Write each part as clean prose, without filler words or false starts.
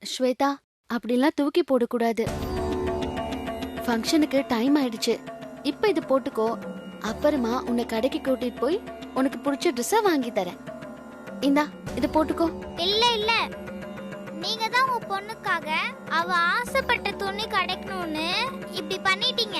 ஸ்வேதா, அப்படிலாம் தூக்கி போடக்கூடாது. ஃபங்க்ஷனுக்கு டைம் ஆயிடுச்சு. இப்ப இது போட்டுக்கோ. அப்புறமா உன்னை கடைக்கு கூட்டிட்டு போய் உனக்கு பிடிச்ச ட்ரெஸ்ஸ வாங்கி தரேன். இந்தா, இது போட்டுக்கோ. இல்ல இல்ல, நீங்க தான் உங்க பொண்ணுக்காக அவ ஆசைப்பட்ட துணி கிடைக்கணும்னு இப்படி பண்ணிட்டீங்க.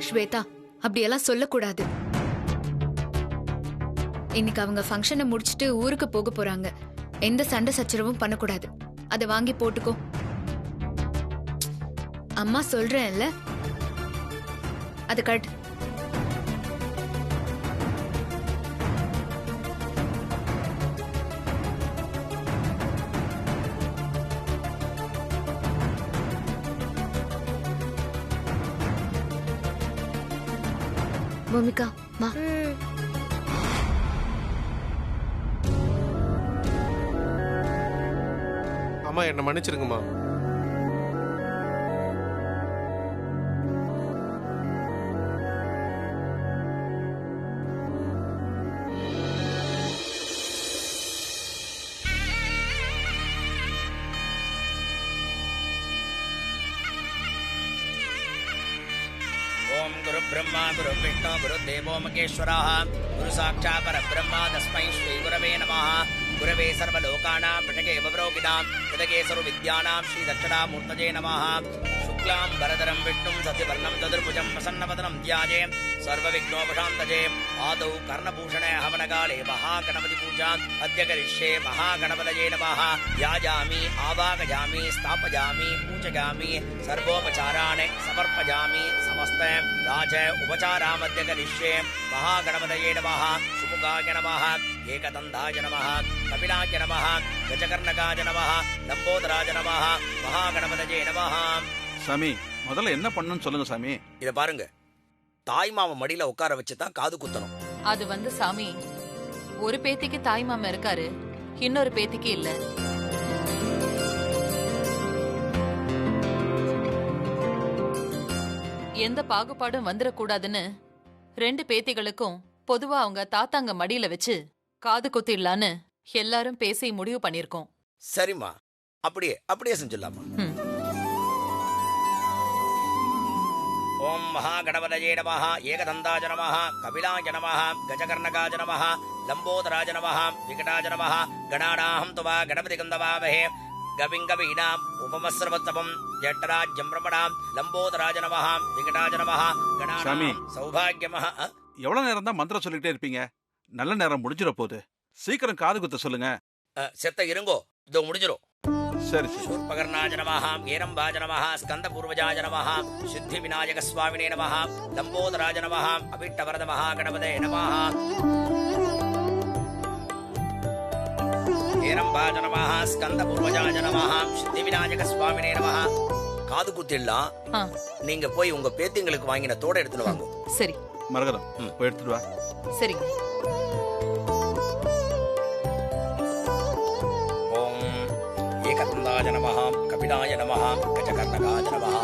ஸ்வேதா, அப்படியெல்லாம் சொல்லக்கூடாது. இன்னைக்கு அவங்க ஃபங்க்ஷனை முடிச்சிட்டு ஊருக்கு போக போறாங்க. எந்த சண்டை சச்சரவும் பண்ணக்கூடாது. அதை வாங்கி போட்டுக்கோ. அம்மா சொல்றேன்ல, அது கட். பூமிகா, மா. அம்மா என்ன மன்னிச்சிருங்கம்மா. ओम गुरु ब्रह्मा गुरु विष्णु गुरु देवो महेश्वरः गुरु साक्षात् परब्रह्म तस्मै श्री गुरवे नमः। गुरवे सर्वलोकानां विषये वरोगिणां हृदये सर्वविद्यानां श्री दक्षिणामूर्तये नमः। शुक्लां वरदरं विष्णुं शशिवर्णं चतुर्भुजं प्रसन्नवदनं ध्याये सर्वविघ्नोपशान्तये। आदौ कर्णभूषणे हवनकाले महागणपति पूजा अद्य करिष्ये। महागणपतये नमः। याजामि आवाहयामि स्थापयामि पूजयामि सर्वोपचाराणि समर्पयामि। समस्त राज उपचारामद्य करिष्ये। महागणपतये नमः। सुमुखाय नमः। एकदन्ताय नमः। कपिलाय नमः। गजकर्णकाय नमः। लंबोदराय नमः। महागणपतये नमः। சாமி, முதல்ல என்ன பண்ணணும்னு சொல்லுங்க சாமி. இத பாருங்க, தாய் மாமா மடியில உட்கார வச்சு தான் காது குத்தணும். அது சாமி, ஒரு பேத்திக்கு தாய் மாமா இருக்காரு, இன்னொரு பேத்திக்கு இல்ல. எந்த பாகுபாடும் வந்துடக்கூடாதுன்னு 2 பேத்திகளுக்கும் பொதுவா அவங்க தாத்தாங்க மடியில வச்சு காது குத்திடலான்னு எல்லாரும் பேசி முடிவு பண்ணிருக்கோம். சரிம்மா, அப்படியே அப்படியே செஞ்சிடலாமா? ओम महागणपतये नमः। एकदन्ताय नमः। कपिलाय नमः। गजकर्णकाय नमः। लंबोदराय नमः। विकटाय नमः। गणानाहं त्वा गणपतिं नमामहे। गविं गवीनाम् उपमस्रवत्तमं जठराज्यं ब्रह्मणां लंबोदराय नमः। विकटाय नमः। गणानां सौभाग्यमः। எவ்வளவு நேரம் தான் மந்திரம் சொல்லிட்டே இருப்பீங்க? நல்ல நேரம் முடிஞ்சிட போகுது. சீக்கிரம் காது குத்த சொல்லுங்க. செத்த இருங்கோ, இதோ முடிஞ்சிரும். சரி சரி. शूर्पकर्णाय नमः। एरम्बाय नमः। स्कन्दपूर्वजाय नमः। सिद्धिविनायकस्वामिने नमः। लंबोदराय नमः। अभिष्टवरद महागणपतये नमः। एरम्बाय नमः। स्कन्दपूर्वजाय नमः। सिद्धिविनायकस्वामिने नमः। காது குத்திடலாம். நீங்க போய் உங்க பேத்திங்களுக்கு வாங்கின தோட எடுத்துட்டு வாங்க. சரி மரகதம், போய் எடுத்துட்டு வா. சரிங்க. एकदन्ताय नमः। कपिलाय नमः। गजकर्णकाय नमः।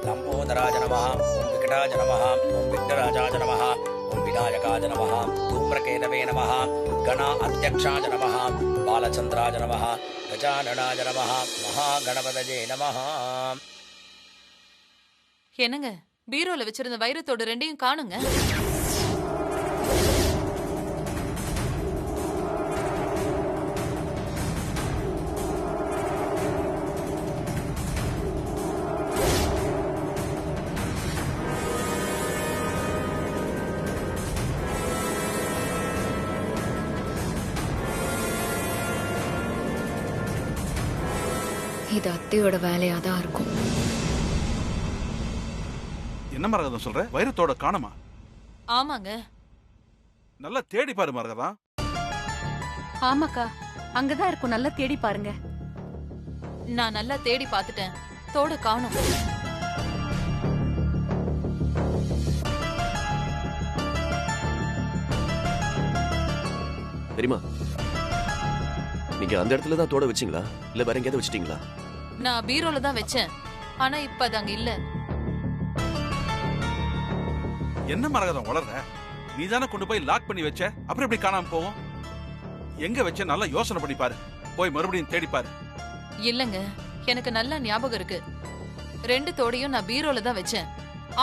लंबोदराय नमः। ओम विकटाय नमः। ओम विघ्नराजाय नमः। ओम विनायकाय नमः। धूम्रकेतवे नमः। गण अध्यक्षाय नमः। बालचन्द्राय नमः। गजाननाय नमः। महागणपतये नमः। என்னங்க, பீரோல வச்சிருந்த வைரத்தோட 2யும் காணுங்க. இது அத்தையோட வேலையா தான் இருக்கும். என்ன மரகதம் சொல்ற? வைரத்தோட காணுமா? ஆமாங்க. நல்லா தேடி பாரு மரகதம். ஆமாக்கா, அங்கதான் இருக்கும். நல்லா தேடி பாருங்க. நான் நல்லா தேடி பார்த்துட்டேன், தோட காணும். தெரியுமா, நீங்க அந்த இடத்துல தான் தோட வச்சீங்களா இல்ல வேற எங்கேயாவது வச்சிட்டீங்களா? நான் பீரோல தான் வச்சேன். ஆனா இப்ப அது அங்க இல்ல. என்ன மரகதம் வளர்ற? நீ தானே கொண்டு போய் லாக் பண்ணி வச்ச, அப்புறம் எப்படி காணாம போவோம்? எங்க வச்ச நல்லா யோசனை பண்ணி பாரு. போய் மறுபடியும் தேடி பாரு. இல்லங்க, எனக்கு நல்ல ஞாபகம் இருக்கு. 2 தோடையும் நான் பீரோல தான் வச்சேன்.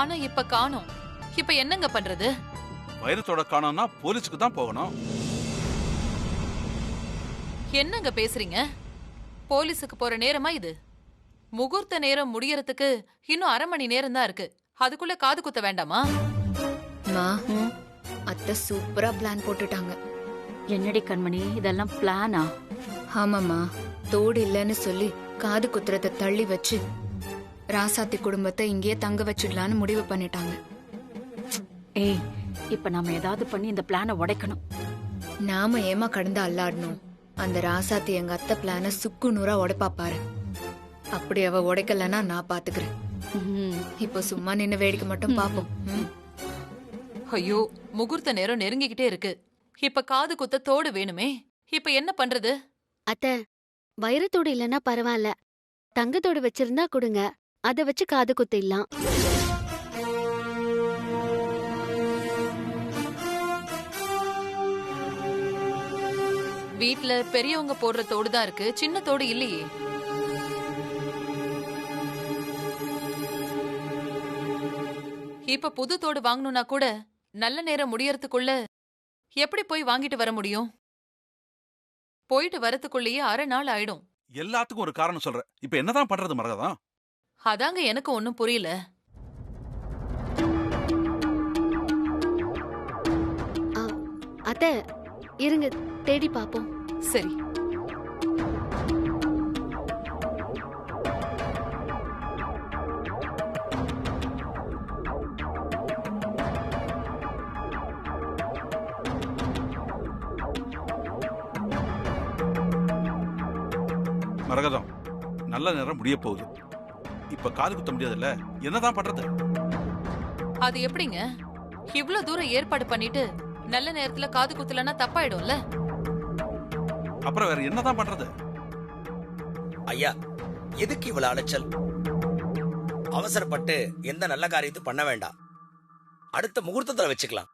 ஆனா இப்ப காணோம். இப்ப என்னங்க பண்றது? வைரத்தோட காணோம்னா போலீஸுக்கு தான் போகணும். என்னங்க பேசுறீங்க? போலீஸுக்கு போற நேரமா இது? முகூர்த்த நேரம் முடியறதுக்கு இன்னும் 1/2 மணி நேரம் தான் இருக்கு. அதுக்குள்ள காது குத்த வேண்டாமா? மா, அத்தை சூப்பரா பிளான் போட்டுட்டாங்க. என்னடி கண்மணி, இதெல்லாம் பிளானா? ஆமாம்மா, தோடு இல்லைன்னு சொல்லி காது குத்துறத தள்ளி வச்சு ராசாத்தி குடும்பத்தை இங்கேயே தங்க வச்சிடலான்னு முடிவு பண்ணிட்டாங்க. ஏய், இப்ப நாம ஏதாவது பண்ணி இந்த பிளானை உடைக்கணும். நாம ஏமா கடந்து அல்லாடணும்? அந்த ராசாத்தி எங்க அத்தை பிளான சுக்கு நூறா உடைப்பா பாரு. அப்படி அவ உடைக்கலன்னா நான் பாத்துக்கிறேன். இப்போ சும்மா நின்னு வேடிக்கை மட்டும் பாப்போம். ஐயோ, முகூர்த்த நேரம் நெருங்கிக்கிட்டே இருக்கு. இப்ப காது குத்த தோடு வேணுமே. இப்ப என்ன பண்றது? அத்தை, வைரத்தோடு இல்லைன்னா பரவாயில்ல, தங்கத்தோடு வச்சிருந்தா கொடுங்க, அதை வச்சு காது குத்திடலாம். வீட்ல பெரியவங்க போடுற தோடு தான் இருக்கு, சின்ன தோடு இல்லையே. இப்ப புது தோடு வாங்கணும்னா கூட நல்ல நேரம் முடியறதுக்குள்ள எப்படி போய் வாங்கிட்டு வர முடியும்? போயிட்டு வரதுக்குள்ளேயே 1/2 நாள் ஆயிடும். எல்லாத்துக்கும் ஒரு காரணம் சொல்ற. இப்ப என்னதான் பண்றது மரகதம்? அதாங்க எனக்கு ஒன்னும் புரியல. அத்தை, இருங்க, தேடி பாப்போம். சரி. மரகதம், நல்ல நேரம் முடிய போகுது. இப்ப காது குத்த முடியாதுல்ல, என்னதான் பண்றது? அது எப்படிங்க? இவ்ளோ தூரம் ஏற்பாடு பண்ணிட்டு நல்ல நேரத்துல காது குத்தலன்னா தப்பாயிடும்ல. அப்புறம் வேற என்னதான் பண்றது? ஐயா, எதுக்கு இவ்வளவு அலைச்சல்? அவசரப்பட்டு எந்த நல்ல காரியத்தையும் பண்ண வேண்டாம். அடுத்த முகூர்த்தத்துல வச்சுக்கலாம்.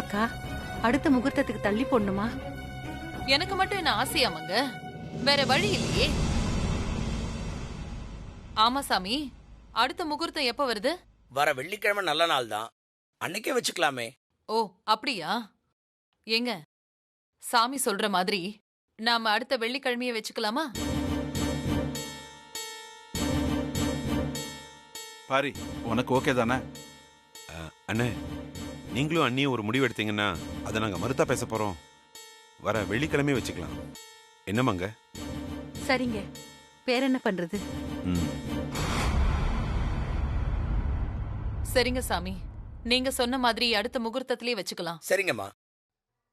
அக்கா, அடுத்த முகூர்த்தத்துக்கு தள்ளி போடணுமா? எனக்கு மட்டும் என்ன ஆசையாமங்க? வேற வழி இல்லையே. ஆமா சாமி, அடுத்த முகூர்த்தம் எப்ப வருது? வர வெள்ளிக்கிழமை நல்ல நாள் தான், அன்னைக்கே வச்சுக்கலாமே. ஓ, அப்படியா? ஏங்க, சாமி சொல்ற மாதிரி நாம அடுத்த வெள்ளிக்கிழமைய வச்சுக்கலாமா? பாரி, உனக்கு ஓகே தானே? அண்ணே, நீங்களும் அண்ணியும் ஒரு முடிவு எடுத்தீங்கன்னா அதை நாங்கள் மறுத்தா பேச போகிறோம். வர வெள்ளிக்கிழமை வச்சுக்கலாம். என்னமாங்க? சரிங்க, பேர் என்ன பண்றது? சரிங்க சாமி, நீங்க சொன்ன மாதிரி அடுத்த முகூர்த்தத்திலே வச்சுக்கலாம். சரிங்கம்மா.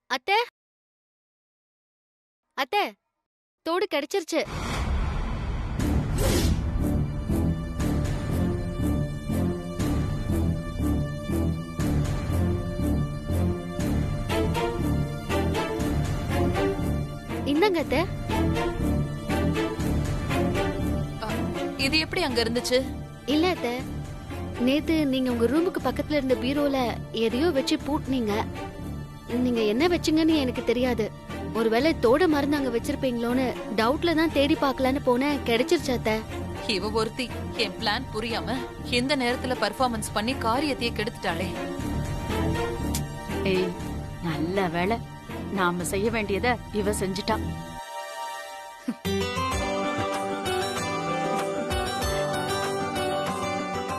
அத்தை, அத்தை, தோடு கிடைச்சிருச்சு. இந்தாங்க அத்தை. இது எப்படி அங்க இருந்துச்சு? இல்ல அத்தை, நேத்து நீங்க உங்க ரூமுக்கு பக்கத்துல இருந்த பீரோல எதையோ வச்சு பூட்டினீங்க. நீங்க என்ன வச்சீங்கன்னு எனக்கு தெரியாது. ஒருவேளை தோட மருந்து அங்க வச்சிருப்பீங்களோன்னு டவுட்ல தான் தேடி பார்க்கலான்னு போனேன். கிடைச்சிருச்சு அத்தை. இவ ஒருத்தி என் பிளான் புரியாம இந்த நேரத்துல பர்ஃபார்மன்ஸ் பண்ணி காரியத்தையே கெடுத்துட்டாளே. ஏய், நல்ல வேளை, நாம செய்ய வேண்டியத இவ செஞ்சுட்டா.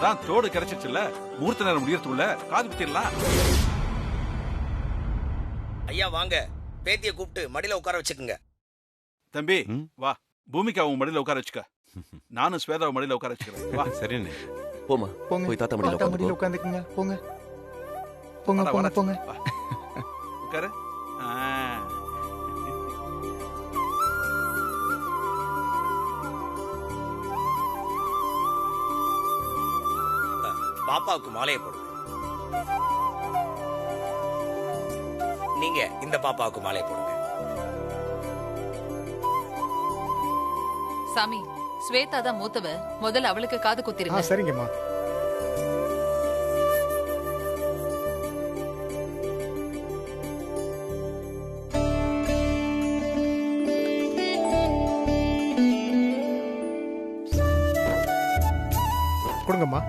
தான் தோடு கிடைச்சிச்சுல்ல, முகூர்த்த நேரம் முடியறதுக்குள்ள காது குத்திடலாம். ஐயா வாங்க, பேத்திய கூப்பிட்டு மடியில உட்கார வச்சுக்குங்க. தம்பி வா, பூமிகா உன் மடியில உட்கார வச்சுக்க. நானும் ஸ்வேதாவை மடியில உட்கார வச்சுக்கிறேன். வா. சரி அண்ணே. போமா, போய் தாத்தா மடியில உட்காந்துக்குங்க. போங்க போங்க போங்க போங்க. உட்காரு. பாப்பாவுக்கு மாலையை போடுங்க. நீங்க இந்த பாப்பாவுக்கு மாலையை போடுங்க. சாமி, ஸ்வேதா தான் மூத்தவ, முதல்ல அவளுக்கு காது குத்திருங்க. சரிங்கம்மா. கொடுங்கம்மா.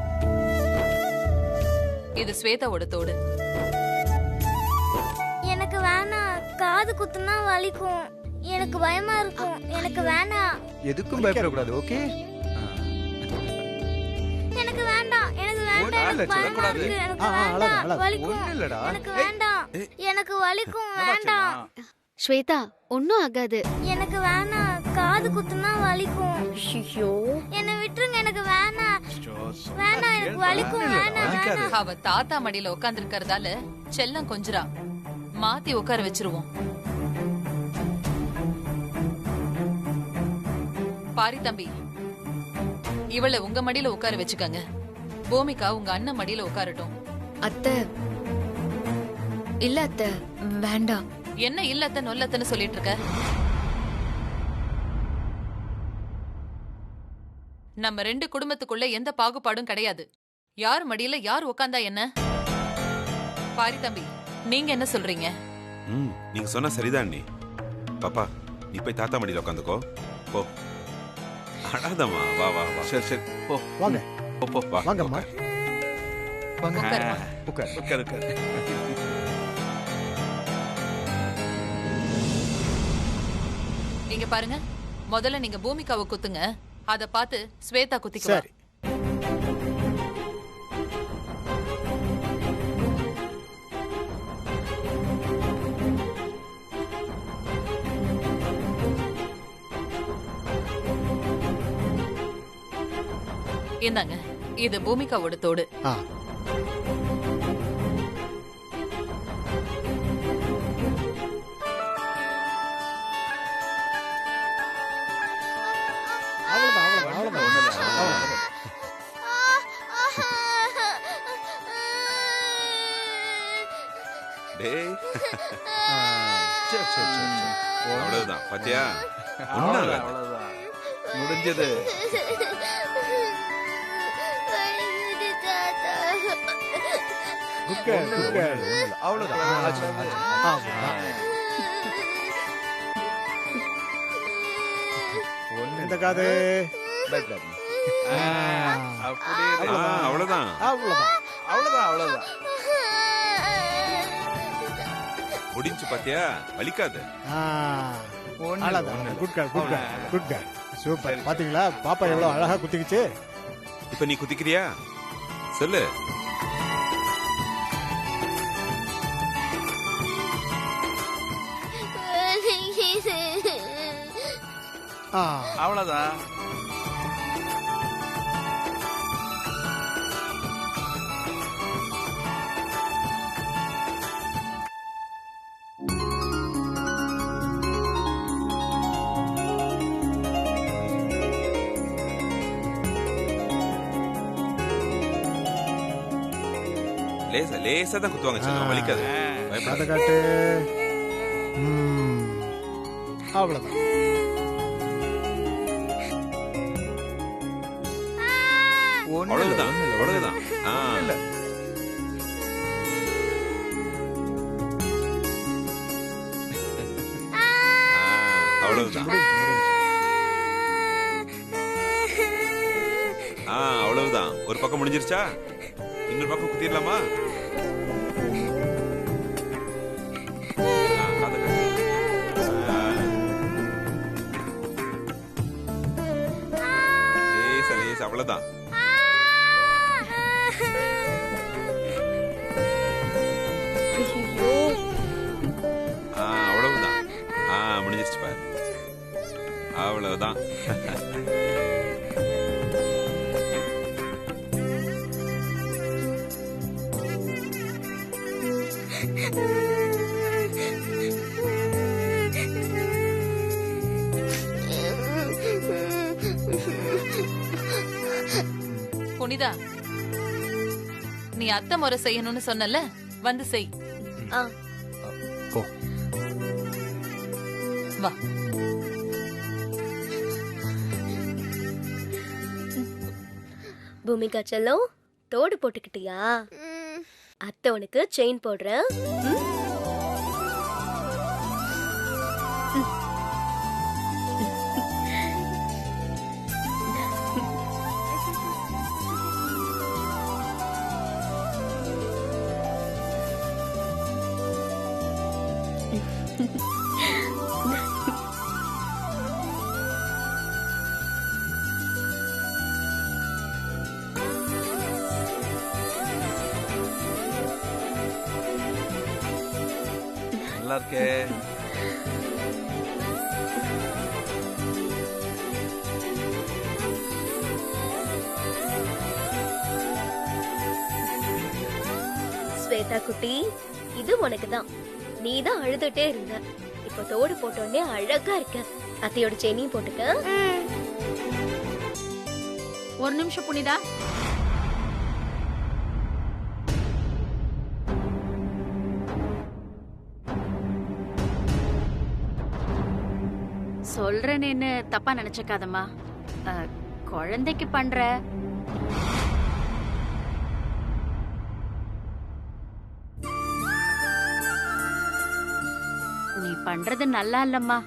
இது ஸ்வேதாவோட தோடு. எனக்கு வேணாம், காது குத்துனா வலிக்கும், எனக்கு பயமா இருக்கும், எனக்கு வேணாம். எதுக்கும் பயப்படக்கூடாது, ஓகே? எனக்கு வேண்டாம், எனக்கு வேண்டாம், எனக்கு பயமா இருக்கு, எனக்கு வேண்டாம், வலிக்கும், எனக்கு வேண்டாம், எனக்கு வலிக்கும், வேண்டாம். ஸ்வேதா, ஒன்னும் ஆகாது. எனக்கு வேணாம், காது குத்துனா வலிக்கும். ஐயோ, என்ன விட்டுருங்க, எனக்கு வேணாம், வேணாம், எனக்கு வலிக்கும், வேணாம், வேணாம். அவ தாத்தா மடியில உட்கார்ந்து இருக்கறதால செல்லம் கொஞ்சரா, மாத்தி உட்கார வச்சிருவோம். பாரி தம்பி, இவளை உங்க மடியில உட்கார வச்சுக்கங்க. பூமிகா உங்க அண்ணன் மடியில உட்காரட்டும். அத்தை, இல்ல அத்தை, வேண்டாம். என்ன இல்லத்த நொல்லத்தன்னு சொல்லிட்டு இருக்க? நம்ம ரெண்டு குடும்பத்துக்குள்ள எந்த பாகுபாடும் கிடையாது. யார் மடியில யார் உட்கார்ந்தா என்ன? பாரி தம்பி, நீங்க என்ன சொல்றீங்க? நீங்க சொன்னா சரிதான் நீ. பாப்பா, நீ போய் தாத்தா மடியில உட்காந்துக்கோ. போ, அடாதம்மா. வா வா வா. சரி சரி, போ வாங்க. போ போ வா. வாங்கம்மா. வாங்க. உட்காருமா. உட்கார். உட்காரு உட்காரு. நீங்க பாருங்க, முதல்ல நீங்க பூமிகாவை குத்துங்க, அத பார்த்து ஸ்வேதா குத்திக்குவா. சரி. இந்தாங்க, இது பூமிகாவோட தோடு. அவ்வளவுதான், பாத்தியா? அவ்வளவுதான், முடிஞ்சது. இந்த காது அவ்வளவுதான். அவ்வளவுதான். முடிஞ்சு, பாத்தியா? வலிக்காது. சூப்பர். பாத்தீங்களா பாப்பா எவ்வளவு அழகா குத்திக்கிச்சு? இப்ப நீ குத்திக்கிறியா? சொல்லு. அவ்வளவுதான். லேசா தான் குத்துவாங்க, சின்ன வலிக்காது. அதை காட்டு. அவ்வளவுதான். அவ்வளவுதான், அவ்வளவுதான். அவ்வளவுதான். அவ்வளவுதான். ஒரு பக்கம் முடிஞ்சிருச்சா? இன்னொரு பக்கம் குத்திடலாமா? அவ்வளவுதான். அவ்வளவுதான். முடிஞ்சிருச்சு பாரு. அவ்வளவுதான். புனிதா, நீ அத்தை முறை செய்யணும்னு சொன்னல, வந்து செய். ஆ. போ. வா. பூமிகா செல்லம், தோடு போட்டுக்கிட்டியா? அத்தை உனக்கு செயின் போடுறேன். நல்லா இருக்கே. ஸ்வேதா குட்டி, இது உனக்கு தான். நீ தான் அழுதுட்டே இருந்த. இப்ப தோடு போட்டோடனே அழகா இருக்க. அத்தையோட செயினையும் போட்டுக்க. ஒரு நிமிஷம் புனிதா. சொல்றேன்னு தப்பா நினைச்சுக்காதம்மா. குழந்தைக்கு பண்ற. நீ பண்றது நல்லா இல்லம்மா.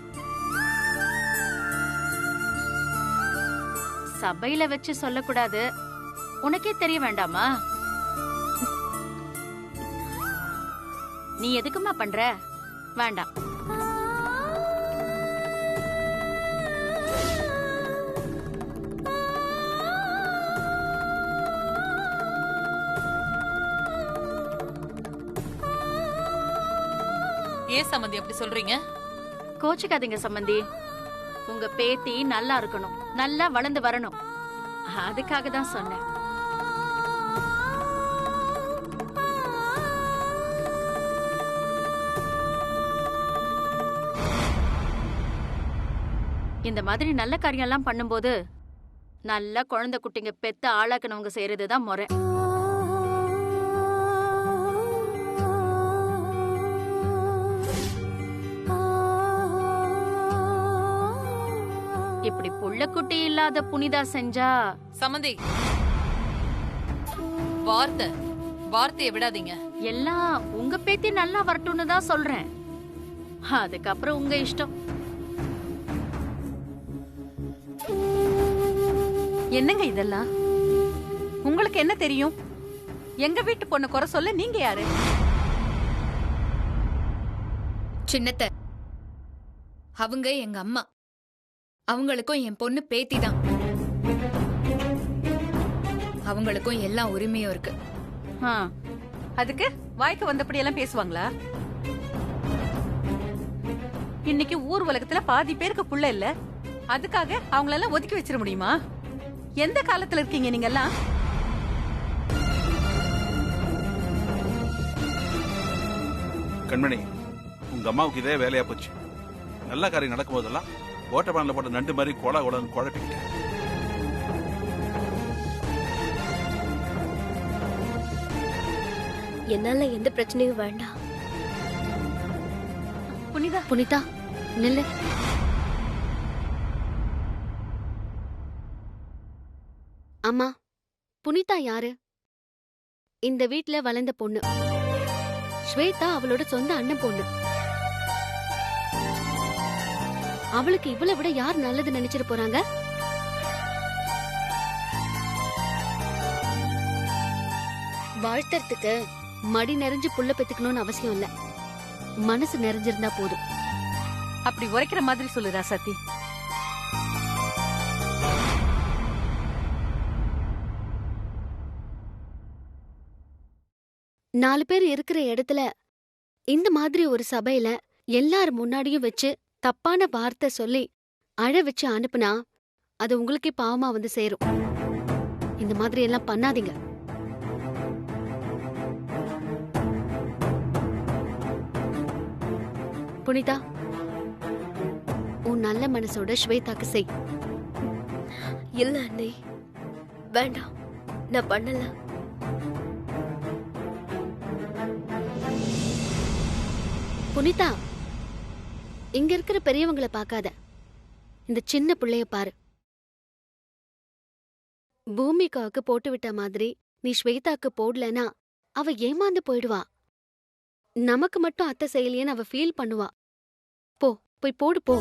சபையில வச்சு சொல்லக்கூடாது. உனக்கே தெரிய வேண்டாமா? நீ எதுக்குமா பண்ற? வேண்டாம். ஏன் சம்மந்தி அப்படி சொல்றீங்க? கோச்சுக்காதீங்க சம்பந்தி. உங்க பேத்தி நல்லா இருக்கணும், நல்லா வளர்ந்து வரணும். அதுக்காக தான் சொன்னேன். இந்த மாதிரி நல்ல காரியம் எல்லாம் பண்ணும்போது நல்ல குழந்தை குட்டிங்க பெத்த ஆளாக்கணவங்க செய்யறதுதான் முறை. இப்படி புள்ள குட்டி இல்லாத புனிதா செஞ்சா சம்மந்தி, வார்த்தையை விடாதீங்க. எல்லாம் உங்க பேத்தி நல்லா வரட்டும்னு தான் சொல்றேன். அதுக்கப்புறம் உங்க இஷ்டம். என்னங்க இதெல்லாம்? உங்களுக்கு என்ன தெரியும்? எங்க வீட்டு பொண்ணு குறை சொல்ல நீங்க யாரு? சின்னத்த, அவங்க எங்க அம்மா. அவங்களுக்கும் என் பொண்ணு பேத்தி தான். அவங்களுக்கும் எல்லா உரிமையும் இருக்கு. அதுக்கு வாய்க்கு வந்தபடி எல்லாம் பேசுவாங்களா? இன்னைக்கு ஊர் உலகத்துல பாதி பேருக்கு புள்ள இல்ல, அதுக்காக அவங்களெல்லாம் ஒதுக்கி வச்சிட முடியுமா? எந்த காலத்துல இருக்கீங்க நீங்க எல்லாம்? கண்மணி, உங்க அம்மாவுக்கு இதே வேலையா போச்சு. நல்ல காரியம் நடக்கும் போதெல்லாம் ஓட்டப்பானில் போட்ட நண்டு மாதிரி கொலை உடனே குழப்பிக்கிட்டேன். என்னால எந்த பிரச்சனையும் வேண்டாம். புனிதா, புனிதா நில்லு. அம்மா, புனிதா யாரு? இந்த வீட்ல வளர்ந்த பொண்ணு. ஸ்வேதா அவளோட சொந்த அண்ணன் பொண்ணு. அவளுக்கு இவளை விட யார் நல்லது நினைச்சிட்டு போறாங்க? வாழ்த்துறதுக்கு மடி நிறைஞ்சு புள்ள பெத்துக்கணும்னு அவசியம் இல்ல, மனசு நிறைஞ்சிருந்தா போதும். அப்படி உரைக்கிற மாதிரி சொல்லு ராசாத்தி. நாலு பேர் இருக்கிற இடத்துல இந்த மாதிரி ஒரு சபையில எல்லார் முன்னாடியும் வச்சு தப்பான வார்த்தை சொல்லி அழ வச்சு அனுப்புனா அது உங்களுக்கே பாவமா வந்து சேரும். இந்த மாதிரி எல்லாம் பண்ணாதீங்க. புனிதா, உன் நல்ல மனசோட ஸ்வேதாக்கு செய். இல்ல அண்ணே, வேண்டாம், நான் பண்ணல. புனிதா, இங்க இருக்கிற பெரியவங்களை பார்க்காத, இந்த சின்ன பிள்ளைய பாரு. பூமிகாவுக்கு போட்டு விட்ட மாதிரி நீ ஸ்வேதாக்கு போடலனா அவ ஏமாந்து போயிடுவா. நமக்கு மட்டும் அத்தை செய்யலையேன்னு அவ ஃபீல் பண்ணுவா. போய் போடு போ.